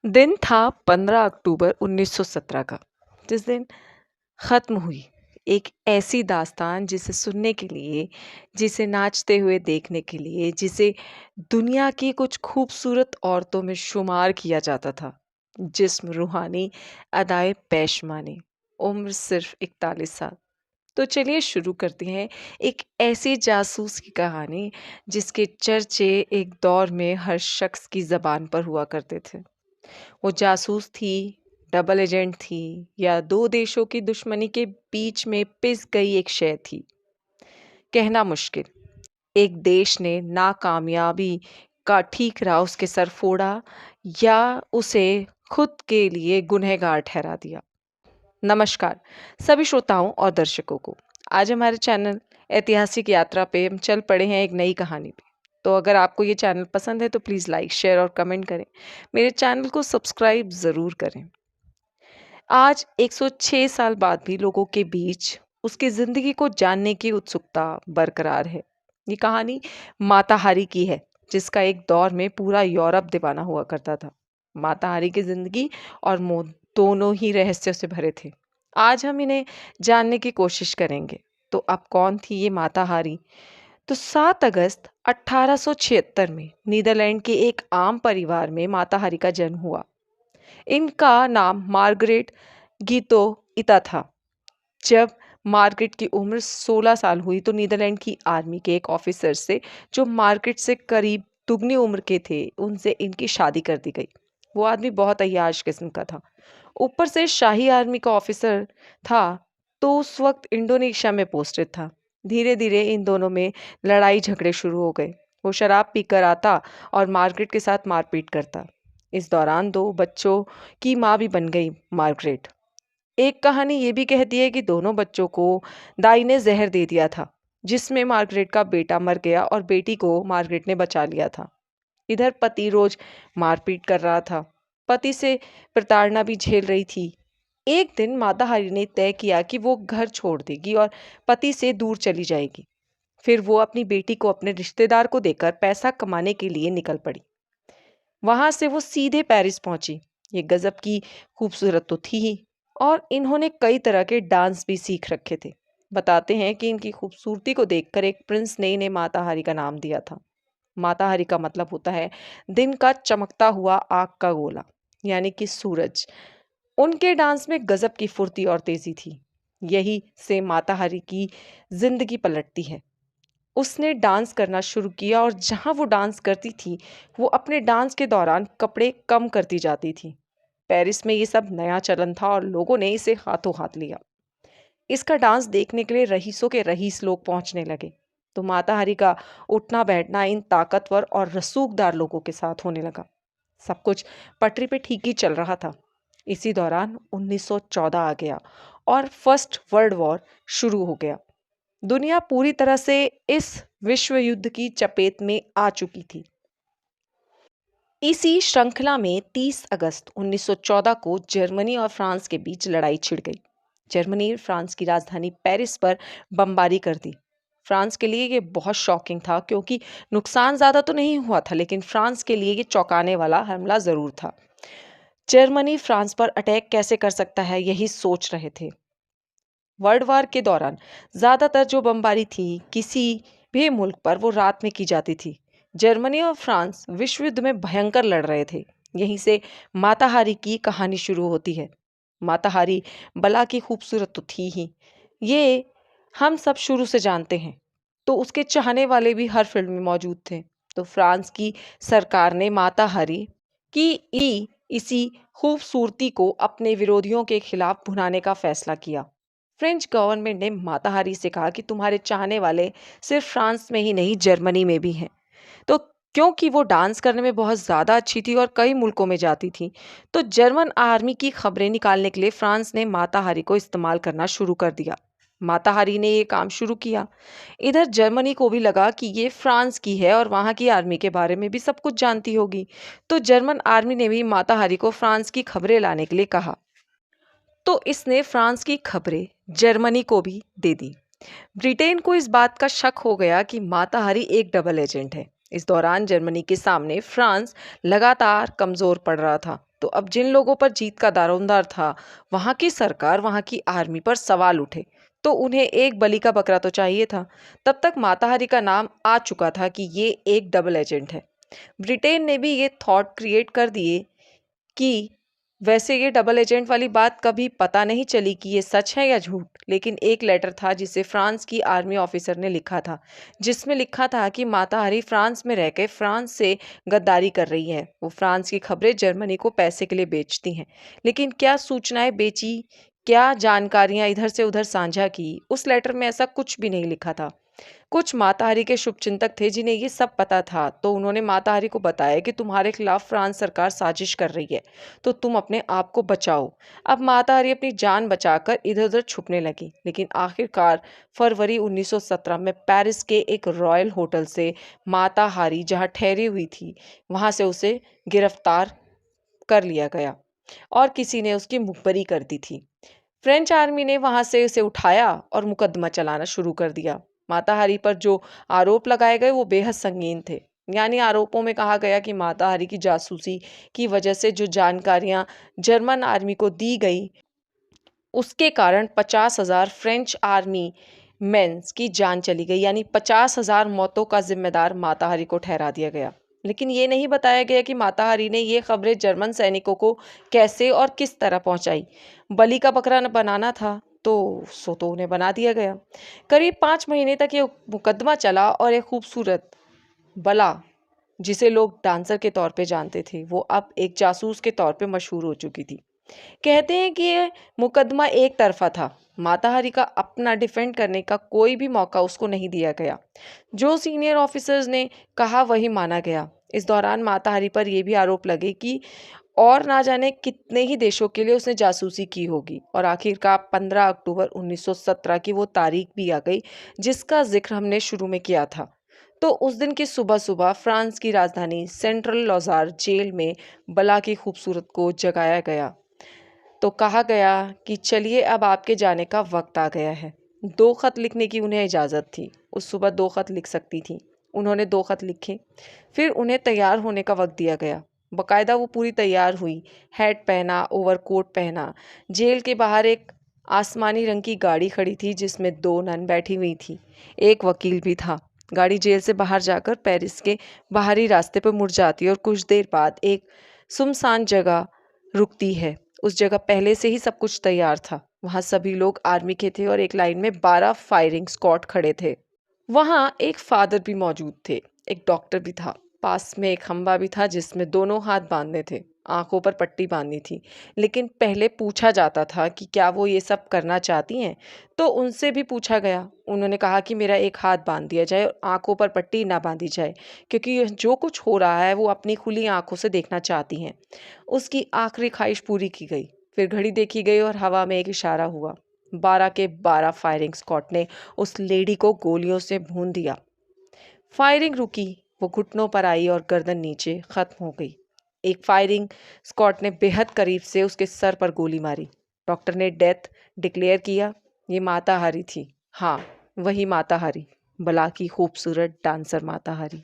दिन था 15 अक्टूबर 1917 का, जिस दिन ख़त्म हुई एक ऐसी दास्तान जिसे सुनने के लिए, जिसे नाचते हुए देखने के लिए, जिसे दुनिया की कुछ खूबसूरत औरतों में शुमार किया जाता था। जिस्म रूहानी, अदाए पेशमानी, उम्र सिर्फ 41 साल। तो चलिए शुरू करते हैं एक ऐसी जासूस की कहानी जिसके चर्चे एक दौर में हर शख्स की ज़बान पर हुआ करते थे। वो जासूस थी, डबल एजेंट थी या दो देशों की दुश्मनी के बीच में पिस गई एक शय थी। कहना मुश्किल। एक देश ने नाकामयाबी का ठीक राह उसके सर फोड़ा या उसे खुद के लिए गुनहगार ठहरा दिया। नमस्कार सभी श्रोताओं और दर्शकों को। आज हमारे चैनल ऐतिहासिक यात्रा पे हम चल पड़े हैं एक नई कहानी पे। तो अगर आपको ये चैनल पसंद है तो प्लीज़ लाइक, शेयर और कमेंट करें। मेरे चैनल को सब्सक्राइब ज़रूर करें। आज 106 साल बाद भी लोगों के बीच उसकी ज़िंदगी को जानने की उत्सुकता बरकरार है। ये कहानी माता हारी की है, जिसका एक दौर में पूरा यूरोप दीवाना हुआ करता था। माता हारी की ज़िंदगी और मौत दोनों ही रहस्यों से भरे थे। आज हम इन्हें जानने की कोशिश करेंगे। तो अब कौन थी ये माता हारी? तो 7 अगस्त 1876 में नीदरलैंड के एक आम परिवार में माता हारी का जन्म हुआ। इनका नाम मार्गरेट गीतो इता था। जब मार्गरेट की उम्र 16 साल हुई तो नीदरलैंड की आर्मी के एक ऑफिसर से, जो मार्गरेट से करीब दुगनी उम्र के थे, उनसे इनकी शादी कर दी गई। वो आदमी बहुत अय्याश किस्म का था, ऊपर से शाही आर्मी का ऑफिसर था, तो उस वक्त इंडोनेशिया में पोस्टेड था। धीरे धीरे इन दोनों में लड़ाई झगड़े शुरू हो गए। वो शराब पीकर आता और मार्गरेट के साथ मारपीट करता। इस दौरान दो बच्चों की माँ भी बन गई मार्गरेट। एक कहानी ये भी कहती है कि दोनों बच्चों को दाई ने जहर दे दिया था, जिसमें मार्गरेट का बेटा मर गया और बेटी को मार्गरेट ने बचा लिया था। इधर पति रोज मारपीट कर रहा था, पति से प्रताड़ना भी झेल रही थी। एक दिन माता हरी ने तय किया कि वो घर छोड़ देगी और पति से दूर चली जाएगी। फिर वो अपनी बेटी को अपने रिश्तेदार को देकर पैसा कमाने के लिए निकल पड़ी। वहां से वो सीधे पेरिस पहुंची। ये गजब की खूबसूरत तो थी ही, और इन्होंने कई तरह के डांस भी सीख रखे थे। बताते हैं कि इनकी खूबसूरती को देखकर एक प्रिंस ने इन्हें माता हारी का नाम दिया था। माता हारी का मतलब होता है दिन का चमकता हुआ आग का गोला, यानी कि सूरज। उनके डांस में गजब की फुर्ती और तेजी थी। यही से माता हारी की जिंदगी पलटती है। उसने डांस करना शुरू किया और जहाँ वो डांस करती थी, वो अपने डांस के दौरान कपड़े कम करती जाती थी। पेरिस में ये सब नया चलन था और लोगों ने इसे हाथों हाथ लिया। इसका डांस देखने के लिए रईसों के रईस लोग पहुंचने लगे। तो माता हरी का उठना बैठना इन ताकतवर और रसूखदार लोगों के साथ होने लगा। सब कुछ पटरी पे ठीक ही चल रहा था। इसी दौरान 1914 आ गया और फर्स्ट वर्ल्ड वॉर शुरू हो गया। दुनिया पूरी तरह से इस विश्व युद्ध की चपेट में आ चुकी थी। इसी श्रृंखला में 30 अगस्त 1914 को जर्मनी और फ्रांस के बीच लड़ाई छिड़ गई। जर्मनी ने फ्रांस की राजधानी पेरिस पर बमबारी कर दी। फ्रांस के लिए ये बहुत शॉकिंग था, क्योंकि नुकसान ज्यादा तो नहीं हुआ था, लेकिन फ्रांस के लिए ये चौंकाने वाला हमला जरूर था। जर्मनी फ्रांस पर अटैक कैसे कर सकता है, यही सोच रहे थे। वर्ल्ड वार के दौरान ज्यादातर जो बमबारी थी किसी भी मुल्क पर, वो रात में की जाती थी। जर्मनी और फ्रांस विश्व युद्ध में भयंकर लड़ रहे थे। यहीं से माताहारी की कहानी शुरू होती है। माताहारी बला की खूबसूरत तो थी ही, ये हम सब शुरू से जानते हैं। तो उसके चाहने वाले भी हर फील्ड में मौजूद थे। तो फ्रांस की सरकार ने माताहारी की इसी खूबसूरती को अपने विरोधियों के खिलाफ भुनाने का फैसला किया। फ्रेंच गवर्नमेंट ने माताहारी से कहा कि तुम्हारे चाहने वाले सिर्फ फ्रांस में ही नहीं, जर्मनी में भी हैं। तो क्योंकि वो डांस करने में बहुत ज़्यादा अच्छी थी और कई मुल्कों में जाती थी, तो जर्मन आर्मी की खबरें निकालने के लिए फ्रांस ने माताहारी को इस्तेमाल करना शुरू कर दिया। माताहारी ने ये काम शुरू किया। इधर जर्मनी को भी लगा कि ये फ्रांस की है और वहाँ की आर्मी के बारे में भी सब कुछ जानती होगी। तो जर्मन आर्मी ने भी माताहारी को फ्रांस की खबरें लाने के लिए कहा। तो इसने फ्रांस की खबरें जर्मनी को भी दे दी। ब्रिटेन को इस बात का शक हो गया कि माता हरी एक डबल एजेंट है। इस दौरान जर्मनी के सामने फ्रांस लगातार कमजोर पड़ रहा था। तो अब जिन लोगों पर जीत का दारोमदार था, वहां की सरकार, वहां की आर्मी पर सवाल उठे। तो उन्हें एक बलि का बकरा तो चाहिए था। तब तक माताहारी का नाम आ चुका था कि ये एक डबल एजेंट है। ब्रिटेन ने भी ये थॉट क्रिएट कर दिए कि वैसे ये डबल एजेंट वाली बात कभी पता नहीं चली कि ये सच है या झूठ, लेकिन एक लेटर था जिसे फ्रांस की आर्मी ऑफिसर ने लिखा था, जिसमें लिखा था कि माताहारी फ्रांस में रहकर फ्रांस से गद्दारी कर रही है। वो फ्रांस की खबरें जर्मनी को पैसे के लिए बेचती हैं। लेकिन क्या सूचनाएं बेची, क्या जानकारियां इधर से उधर साझा की, उस लेटर में ऐसा कुछ भी नहीं लिखा था। कुछ माताहारी के शुभचिंतक थे जिन्हें ये सब पता था, तो उन्होंने माताहारी को बताया कि तुम्हारे खिलाफ फ्रांस सरकार साजिश कर रही है, तो तुम अपने आप को बचाओ। अब माताहारी अपनी जान बचाकर इधर उधर छुपने लगी, लेकिन आखिरकार फरवरी 1917 में पेरिस के एक रॉयल होटल से माताहारी जहां ठहरी हुई थी, वहां से उसे गिरफ्तार कर लिया गया और किसी ने उसकी मुखबरी कर दी थी। फ्रेंच आर्मी ने वहां से उसे उठाया और मुकदमा चलाना शुरू कर दिया। माताहारी पर जो आरोप लगाए गए वो बेहद संगीन थे। यानी आरोपों में कहा गया कि माताहारी की जासूसी की वजह से जो जानकारियां जर्मन आर्मी को दी गई, उसके कारण 50,000 फ्रेंच आर्मी मेंस की जान चली गई। यानी 50,000 मौतों का जिम्मेदार माताहारी को ठहरा दिया गया। लेकिन ये नहीं बताया गया कि माताहारी ने ये खबरें जर्मन सैनिकों को कैसे और किस तरह पहुंचाई। बलि का बकरा न बनाना था तो उन्हें बना दिया गया। करीब 5 महीने तक ये मुकदमा चला और एक खूबसूरत बला, जिसे लोग डांसर के तौर पे जानते थे, वो अब एक जासूस के तौर पे मशहूर हो चुकी थी। कहते हैं कि ये मुकदमा एक तरफा था। माताहारी का अपना डिफेंड करने का कोई भी मौका उसको नहीं दिया गया। जो सीनियर ऑफिसर्स ने कहा वही माना गया। इस दौरान माताहारी पर यह भी आरोप लगे कि और ना जाने कितने ही देशों के लिए उसने जासूसी की होगी। और आखिरकार 15 अक्टूबर 1917 की वो तारीख भी आ गई जिसका जिक्र हमने शुरू में किया था। तो उस दिन की सुबह सुबह फ्रांस की राजधानी सेंट्रल लॉजार जेल में बला की खूबसूरत को जगाया गया। तो कहा गया कि चलिए अब आपके जाने का वक्त आ गया है। 2 खत लिखने की उन्हें इजाज़त थी। उस सुबह 2 खत लिख सकती थी। उन्होंने 2 खत लिखे। फिर उन्हें तैयार होने का वक्त दिया गया। बाकायदा वो पूरी तैयार हुई, हैट पहना, ओवरकोट पहना। जेल के बाहर एक आसमानी रंग की गाड़ी खड़ी थी जिसमें 2 नन बैठी हुई थी। एक वकील भी था। गाड़ी जेल से बाहर जाकर पेरिस के बाहरी रास्ते पर मुड़ जाती और कुछ देर बाद एक सुनसान जगह रुकती है। उस जगह पहले से ही सब कुछ तैयार था। वहां सभी लोग आर्मी के थे और एक लाइन में 12 फायरिंग स्क्वाड खड़े थे। वहां एक फादर भी मौजूद थे, एक डॉक्टर भी था। पास में एक खंबा भी था जिसमें दोनों हाथ बांधने थे, आंखों पर पट्टी बांधनी थी। लेकिन पहले पूछा जाता था कि क्या वो ये सब करना चाहती हैं। तो उनसे भी पूछा गया। उन्होंने कहा कि मेरा एक हाथ बांध दिया जाए और आंखों पर पट्टी ना बांधी जाए, क्योंकि जो कुछ हो रहा है वो अपनी खुली आंखों से देखना चाहती हैं। उसकी आखिरी ख्वाहिश पूरी की गई। फिर घड़ी देखी गई और हवा में एक इशारा हुआ। 12 के 12 फायरिंग स्क्वाड ने उस लेडी को गोलियों से भून दिया। फायरिंग रुकी, वो घुटनों पर आई और गर्दन नीचे खत्म हो गई। एक फायरिंग स्क्वाड ने बेहद करीब से उसके सर पर गोली मारी। डॉक्टर ने डेथ डिक्लेयर किया। ये माताहारी थी। हाँ, वही माताहारी, बला की खूबसूरत डांसर माताहारी।